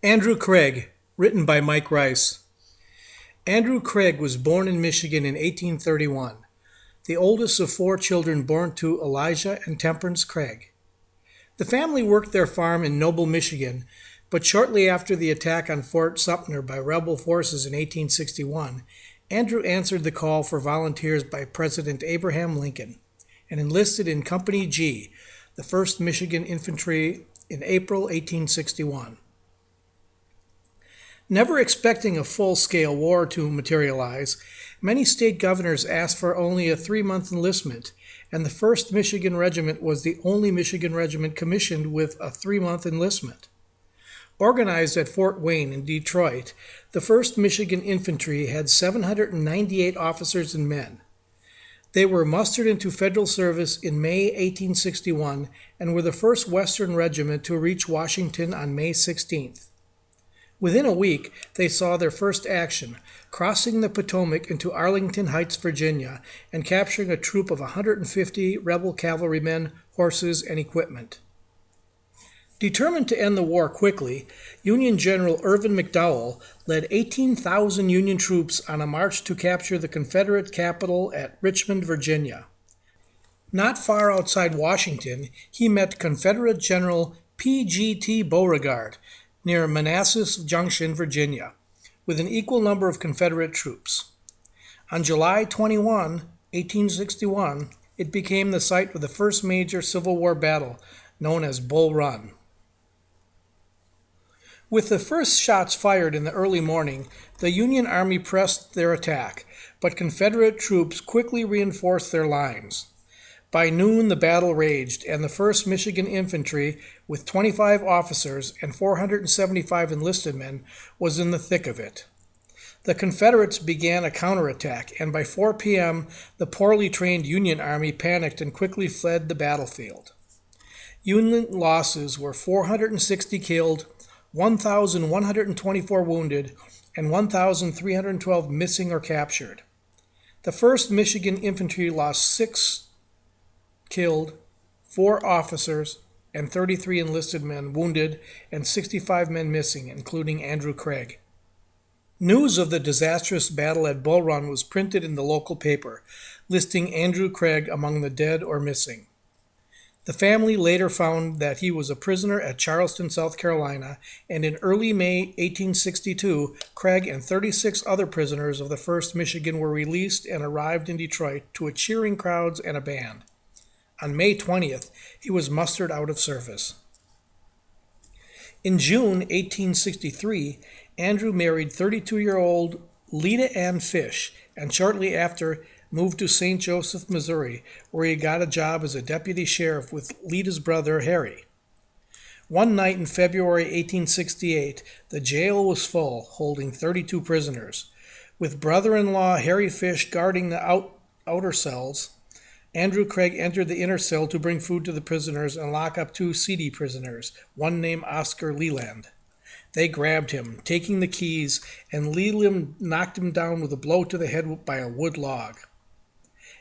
Andrew Craig, written by Mike Rice. Andrew Craig was born in Michigan in 1831, the oldest of four children born to Elijah and Temperance Craig. The family worked their farm in Noble, Michigan, but shortly after the attack on Fort Sumter by rebel forces in 1861, Andrew answered the call for volunteers by President Abraham Lincoln and enlisted in Company G, the 1st Michigan Infantry, in April 1861. Never expecting a full-scale war to materialize, many state governors asked for only a 3-month enlistment, and the 1st Michigan Regiment was the only Michigan regiment commissioned with a 3-month enlistment. Organized at Fort Wayne in Detroit, the 1st Michigan Infantry had 798 officers and men. They were mustered into federal service in May 1861 and were the first Western regiment to reach Washington on May 16th. Within a week, they saw their first action, crossing the Potomac into Arlington Heights, Virginia, and capturing a troop of 150 rebel cavalrymen, horses, and equipment. Determined to end the war quickly, Union General Irvin McDowell led 18,000 Union troops on a march to capture the Confederate capital at Richmond, Virginia. Not far outside Washington, he met Confederate General P.G.T. Beauregard, near Manassas Junction, Virginia, with an equal number of Confederate troops. On July 21, 1861, it became the site of the first major Civil War battle, known as Bull Run. With the first shots fired in the early morning, the Union Army pressed their attack, but Confederate troops quickly reinforced their lines. By noon, the battle raged, and the 1st Michigan Infantry, with 25 officers and 475 enlisted men, was in the thick of it. The Confederates began a counterattack, and by 4 p.m., the poorly trained Union Army panicked and quickly fled the battlefield. Union losses were 460 killed, 1,124 wounded, and 1,312 missing or captured. The 1st Michigan Infantry lost 6 killed, 4 officers, and 33 enlisted men wounded, and 65 men missing, including Andrew Craig. News of the disastrous battle at Bull Run was printed in the local paper, listing Andrew Craig among the dead or missing. The family later found that he was a prisoner at Charleston, South Carolina, and in early May 1862, Craig and 36 other prisoners of the 1st Michigan were released and arrived in Detroit to a cheering crowds and a band. On May 20th, he was mustered out of service. In June 1863, Andrew married 32-year-old Lida Ann Fish, and shortly after moved to St. Joseph, Missouri, where he got a job as a deputy sheriff with Lida's brother, Harry. One night in February 1868, the jail was full, holding 32 prisoners. With brother-in-law Harry Fish guarding the outer cells, Andrew Craig entered the inner cell to bring food to the prisoners and lock up 2 seedy prisoners, one named Oscar Leland. They grabbed him, taking the keys, and Leland knocked him down with a blow to the head by a wood log.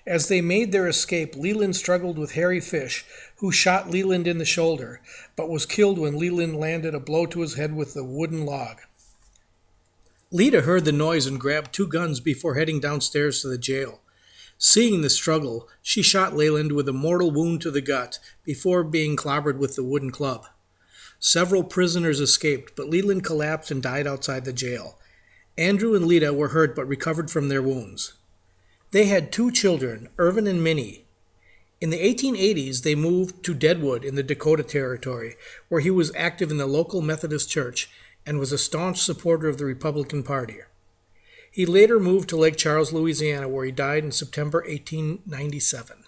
As they made their escape, Leland struggled with Harry Fish, who shot Leland in the shoulder, but was killed when Leland landed a blow to his head with the wooden log. Lida heard the noise and grabbed 2 guns before heading downstairs to the jail. Seeing the struggle, she shot Leland with a mortal wound to the gut before being clobbered with the wooden club. Several prisoners escaped, but Leland collapsed and died outside the jail. Andrew and Lida were hurt but recovered from their wounds. They had 2 children, Irvin and Minnie. In the 1880s, they moved to Deadwood in the Dakota Territory, where he was active in the local Methodist Church and was a staunch supporter of the Republican Party. He later moved to Lake Charles, Louisiana, where he died in September 1897.